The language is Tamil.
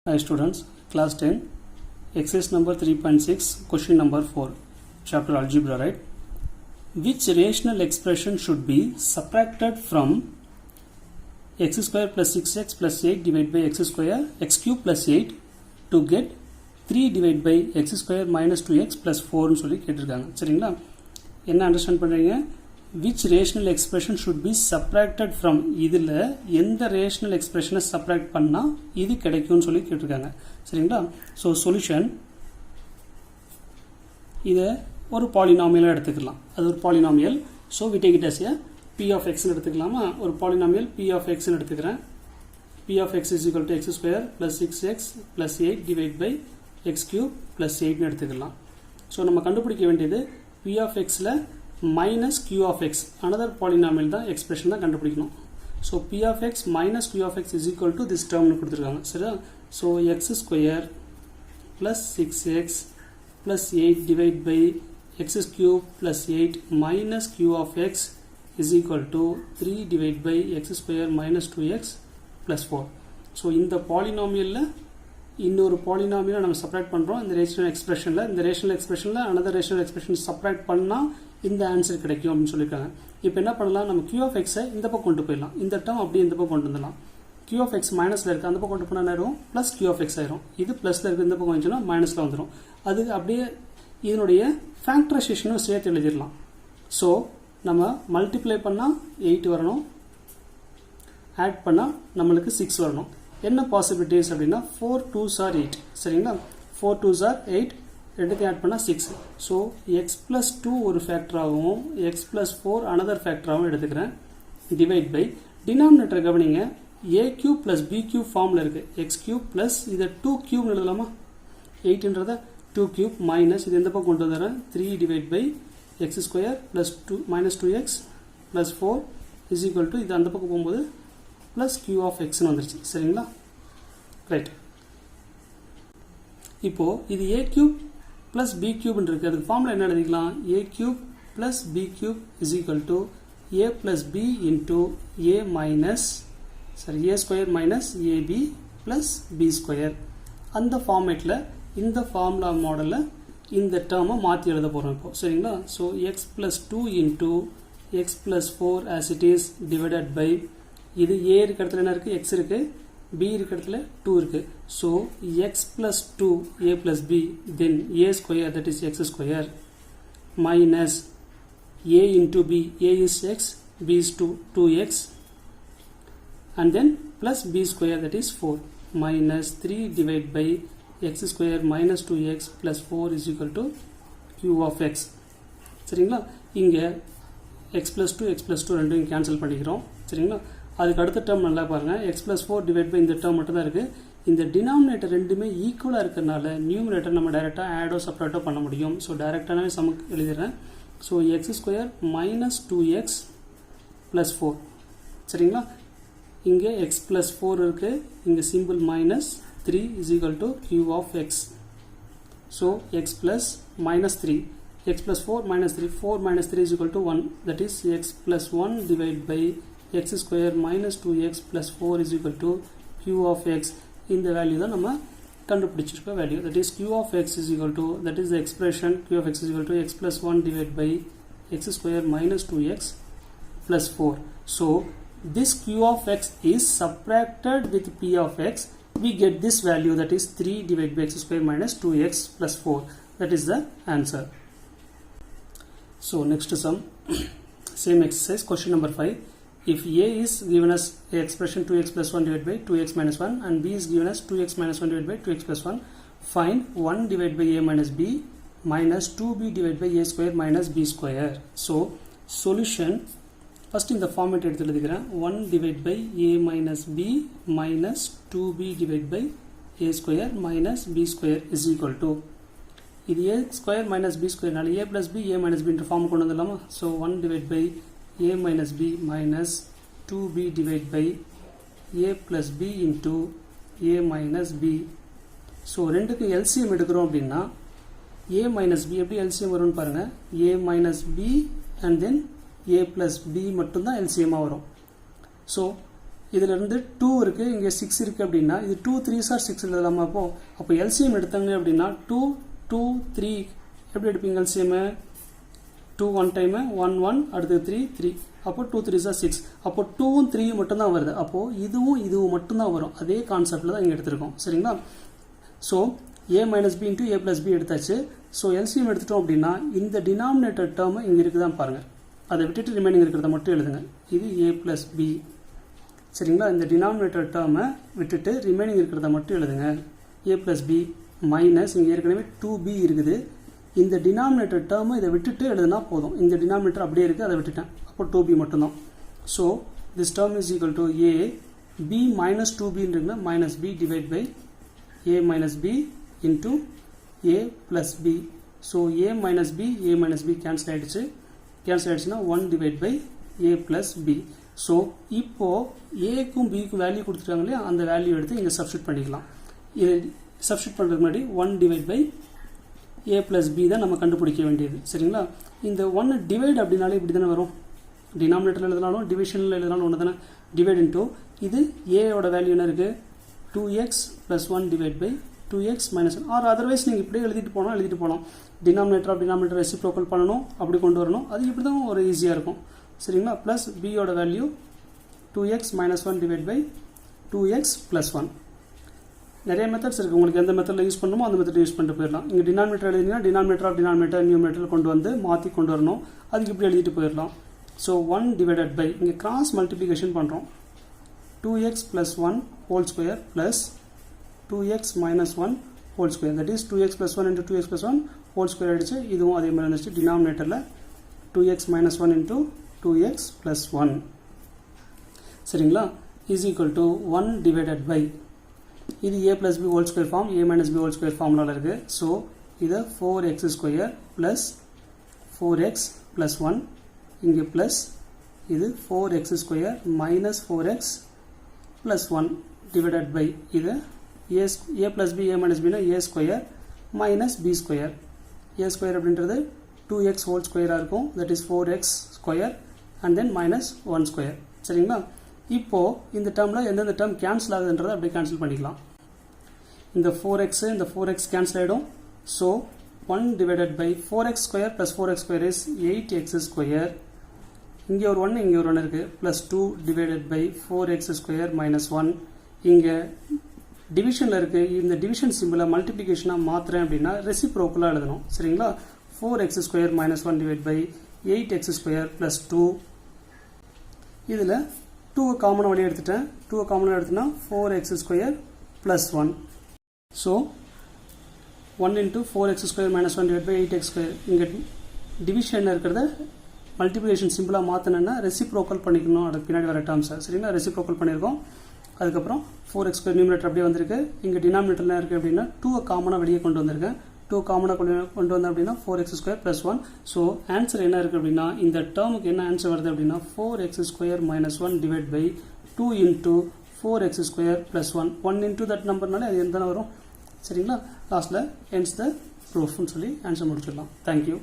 Hi students, class 10, exercise number 3.6, question number 4, chapter algebra, right? Which rational expression should be subtracted from x square plus 6x plus 8 divided by x square, x cube plus 8 to get 3 divided by x square minus 2x plus 4 னு சொல்லி கேட்டிருக்காங்க. சரிங்களா? என்ன அண்டர்ஸ்டாண்ட் பண்றீங்க? Which rational expression should be subtracted from இதில் எந்த rational expression subtract பண்ணா இது கிடைக்கும்னு சொல்லி கேட்டிருக்காங்க. சரிங்களா? So solution இதை ஒரு polynomial எடுத்துக்கலாம். அது ஒரு polynomial. So we take it as a p of x எடுத்துக்கலாமா? ஒரு polynomial p of x எடுத்துக்கிறேன். p of x is equal to x square plus 6x plus 8 divided by x cube plus 8 எடுத்துக்கலாம். So நம்ம கண்டுபிடிக்க வேண்டியது p of xல minus q of x another polynomial தான் expression தான் கண்டுபிடிக்கணும். So p of x minus q of x is equal to this term னு கொடுத்திருக்காங்க. சரியா? So x square plus 6x plus 8 divided by x cube plus 8 minus q of x is equal to 3 divided by x square minus 2x plus 4. So இந்த polynomialல இன்னொரு polynomial நம்ம subtract பண்றோம் இந்த rational expressionல இந்த rational expressionல another rational expression subtract பண்ணா இந்த ஆன்சர் கிடைக்கும் அப்படின்னு சொல்லிருக்காங்க. இப்போ என்ன பண்ணலாம் நம்ம q of x இந்த பக்கம் கொண்டு போயிடலாம். இந்த டேர்ம் அப்படியே இந்த பக்கம் கொண்டு வந்துடலாம். q of x மைனஸ்ல இருக்கு அந்த பக்கம் கொண்டு போனா என்ன ஆகும் plus q of x ஆயிரும். இது பிளஸ்ல இருக்கு இந்த பக்கம் வந்துச்சுனா மைனஸ்ல வந்துரும். அது அப்படியே இதனுடைய ஃபேக்டரைசேஷனும் சேர்த்து எழுதிடலாம். சோ நம்ம மல்டிப்ளை பண்ணா 8 வரணும். ஆட் பண்ணா நமக்கு 6 வரணும். என்ன பாசிபிலிட்டிஸ் அப்படினா 4 2s are 8. சரிங்களா? 4 2s are 8 ரெண்டுத்தையும் ஆட் பண்ணா 6. ஸோ எக்ஸ் பிளஸ் 2 ஒரு ஃபேக்டராகவும் எக்ஸ் பிளஸ் 4 அனதர் ஃபேக்டராகவும் எடுத்துக்கிறேன். டிவைட் பை டினாமினேட்டர் கவனிங்க a cube plus B cube ஃபார்மில் இருக்கு. எக்ஸ் கியூப் பிளஸ் இதை 2 கியூப் எழுதலாமா? 8ன்றதை 2 கியூப் மைனஸ் இது எந்த பக்கம் கொண்டு வந்துடுறேன் 3 divide by x square plus 2 minus 2x plus 4 is equal to இது அந்த பக்கம் போகும்போது பிளஸ் கியூ ஆஃப் எக்ஸ்னு வந்துருச்சு. சரிங்களா? ரைட். இப்போ இது a cube plus b cube இருக்கு. அதுக்கு ஃபார்முலா என்ன எழுதிக்கலாம்? a cube plus b cube is equal to a plus b into a minus a square minus ab plus b square. அந்த ஃபார்மேட்ல இந்த ஃபார்முலா மாடல்ல இந்த டேர்மை மாத்தி எழுத போறோம் இப்போ. சரிங்களா? so x plus 2 into x plus 4 as it is divided by இது a இருக்க இடத்துல என்ன இருக்கு? x இருக்கு. b இருக்க இடத்துல 2 இருக்கு. So x plus 2 a plus b then a square that is x square minus a into b a is x b is 2x and then plus b square that is 4 minus 3 divided by x square minus 2x plus 4 is equal to q of x. சரிங்களா? இங்க x plus 2 x plus 2 ரெண்டையும் கேன்சல் பண்ணிக்கிறோம். சரிங்களா? அதுக்கு அடுத்த டேர்ம் நல்லா பாருங்க x plus 4 divided by இந்த டேர்ம் மட்டும் தான் இருக்கு. இந்த டினாமினேட்டர் ரெண்டுமே ஈக்குவலா இருக்கறனால நியூமரேட்டர் நம்ம டைரக்டா ஆடோ சப்ட்ராக்டோ பண்ண முடியும். சோ டைரக்டாவே சமக்கு எழுதிறேன். So x square minus 2x plus 4. சரிங்களா? இங்க x plus 4 இருக்கு. இங்க simple minus 3 is equal to q of x. So x plus minus 3 x plus 4 minus 3 4 minus 3 is equal to 1 that is x plus 1 divided by x square minus 2x plus 4 is equal to q of x. இந்த வேல்யூ தான் நம்ம கண்டுபிடிச்சிருக்க value. that is q of x is equal to that is the expression q of x is equal to x plus 1 divided by x square minus 2x plus 4. So this q of x is subtracted with p of x. We get this value that is 3 divided by x square minus 2x plus 4. That is the answer. So next sum same exercise question number 5. If a is given as a expression 2x plus 1 divided by 2x minus 1 and b is given as 2x minus 1 divided by 2x plus 1, find 1 divided by a minus b minus 2b divided by a square minus b square. So solution first in the format எடுத்து எழுதிக்கிறேன் 1 divided by a minus b minus 2b divided by a square minus b square is equal to இது a square minus b square நால a plus b a minus b என்ற ஃபார்ம் கொண்டு வந்துடலாமா? So 1 divided by a minus b minus 2b divided by a plus b into a minus b. So ரெண்டுக்கு LCM எடுக்கிறோம் அப்படின்னா a minus b எப்படி LCM வரும்னு பாருங்க a minus b and then a plus b மட்டும் தான் LCM வரும். So இதிலிருந்து 2 இருக்குது, இங்கே 6 இருக்குது அப்படின்னா இது 2 3s are 6 எழுதலாமா? அப்போ எல்சிஎம் எடுத்தாங்க அப்படின்னா 2 2 3 எப்படி எடுப்பீங்க? எல்சிஎம் 2 1 டைம் 1 1 அடுத்து 3 3 அப்போ 2 3s are 6. அப்போ 2ம் 3 மட்டும் தான் வருது. அப்போ இதுவும் மட்டும் தான் வரும். அதே கான்செப்ட்ல தான் இங்கே எடுத்திருக்கோம். சரிங்களா? So a minus B into A plus B எடுத்தாச்சு. ஸோ எல்சிஎம் எடுத்துட்டோம் அப்படின்னா இந்த டினாமினேட்டர் டேர்ம் இங்கே இருக்குதான் பாருங்க. அதை விட்டுட்டு ரிமைனிங் இருக்கிறத மட்டும் எழுதுங்க. இது a பிளஸ் பி. சரிங்களா? இந்த டினாமினேட்டர் டேர்மை விட்டுட்டு ரிமைனிங் இருக்கிறத மட்டும் எழுதுங்க. a பிளஸ் பி மைனஸ் இங்கே ஏற்கனவே 2b இருக்குது. இந்த டினாமினேட்டர் டேர்மை இதை விட்டுட்டு எழுதுனா போதும். இந்த டினாமினேட்டர் அப்படியே இருக்குது, அதை விட்டுட்டேன். அப்போ 2b மட்டும்தான். So this term is equal to a b minus 2b இருக்குன்னா minus b divide by a minus b into a plus b. So a minus b cancel ஆகிடுச்சுன்னா 1 divide by a plus b. So இப்போ ஏக்கும் பிக்கும் வேல்யூ கொடுத்துட்டாங்க இல்லையா, அந்த வேல்யூ எடுத்து இங்கே சப்ஸ்டியூட் பண்ணிக்கலாம். இது சப்ஸ்டியூட் பண்ணுறதுக்கு முன்னாடி 1 divide by a plus B தான் நம்ம கண்டுபிடிக்க வேண்டியது. சரிங்களா? இந்த 1 டிவைட் அப்படின்னாலே இப்படி தானே வரும். டினாமினேட்டரில் எழுதினாலும் டிவிஷனில் எழுதினாலும் ஒன்று தானே. டிவைட் இன்ட்டு இது ஏயோட வேல்யூ என்ன இருக்குது? 2x plus 1 divide by 2x minus 1. Or otherwise நீங்கள் இப்படியே எழுதிட்டு போகலாம். டினாமினேட்டர் ரெசிப்ரோக்கல் பண்ணணும், அப்படி கொண்டு வரணும். அது இப்படி தான் ஒரு ஈஸியாக இருக்கும். சரிங்களா? ப்ளஸ் பியோட value 2x minus 1 divide by 2x plus 1. நிறைய மெத்தட்ஸ் இருக்குது. உங்களுக்கு எந்த மெத்தடில் யூஸ் பண்ணணுமோ அந்த மெத்தட் யூஸ் பண்ணிட்டு போயிடலாம். இங்கே டினாமினேட்டர் எழுதினா டினாமினேட்டர் நியூமினேட்டர் கொண்டு வந்து மாற்றி கொண்டு வரணும். அதுக்கு இப்படி எழுதிட்டு போயிடலாம். ஸோ 1 டிவைடட் பை இங்கே கிராஸ் மல்டிப்ளிகேஷன் பண்ணுறோம். 2x plus 1 whole square plus 2x minus 1 whole square. That is 2x plus 1 into 2x plus 1 whole square ஆகிடுச்சு. இதுவும் அதே மாதிரி இருந்துச்சு. டினாமினேட்டரில் 2x minus 1 into 2x plus 1. சரிங்களா? is equal to 1 divided by இது a plus b whole square form, a minus b whole square formula இருக்கு. ஸோ இதை 4x square plus 4x plus 1 இங்கே plus இது 4x square minus 4x plus 1 divided by இது a plus b a minus b னா a square minus b square. a square அப்படின்றது 2x whole square இருக்கும். that is 4x square and then minus 1 square. சரிங்களா? இப்போ இந்த டேர்மில் எந்தெந்த டேர்ம் கேன்சல் ஆகுதுன்றதை அப்படியே கேன்சல் பண்ணிக்கலாம். இந்த 4x கேன்சல் ஆகிடும். So 1 divided by 4x square plus 4x square is 8x square. இங்கே ஒரு 1 இங்கே ஒரு 1 இருக்குது. Plus 2 divided by 4x square minus 1. இங்கே டிவிஷனில் இருக்குது. இந்த டிவிஷன் சிம்பிளை மல்டிப்ளிகேஷனாக மாற்றுறேன் அப்படின்னா ரெசிப்ரோக்கலாக எழுதணும். சரிங்களா? 4x square minus 1 divide by 8x square plus 2. இதில் 2 காமனாக வெளியே எடுத்துட்டேன். 2 காமனாக எடுத்துனா 4x square plus 1. So 1 into 4x square minus 1 divide by 8x square. இங்கே டிவிஷனில் இருக்கிறத மல்டிப்ளிகேஷன் சிம்பிளாக மாற்றினேன்னா ரெசிப்ரோக்கல் பண்ணிக்கணும். அதுக்கு பின்னாடி வர டேர்ம்ஸை. சரிங்களா? ரெசிப்ரோக்கல் பண்ணியிருக்கோம். அதுக்கப்புறம் 4x ஸ்கொயர் நியூமினேட்டர் அப்படியே வந்திருக்கு. இங்கே டினாமினேட்டர்லாம் இருக்குது அப்படின்னா 2 காமனாக வெளியே கொண்டு வந்திருக்கேன். 2 காமனாக கொண்டு வந்தேன் அப்படின்னா 4x square plus 1. So answer என்ன இருக்குது அப்படின்னா இந்த டேர்முக்கு என்ன ஆன்சர் வருது அப்படின்னா 4x square minus 1 divide by 2 into 4x square plus 1. 1 into that நம்பர்னாலே அது எந்த வரும். சரிங்களா? லாஸ்ட்டில் என்ஸ் த ப்ரூஃப்னு சொல்லி ஆன்சர் முடிச்சிடலாம். தேங்க்யூ.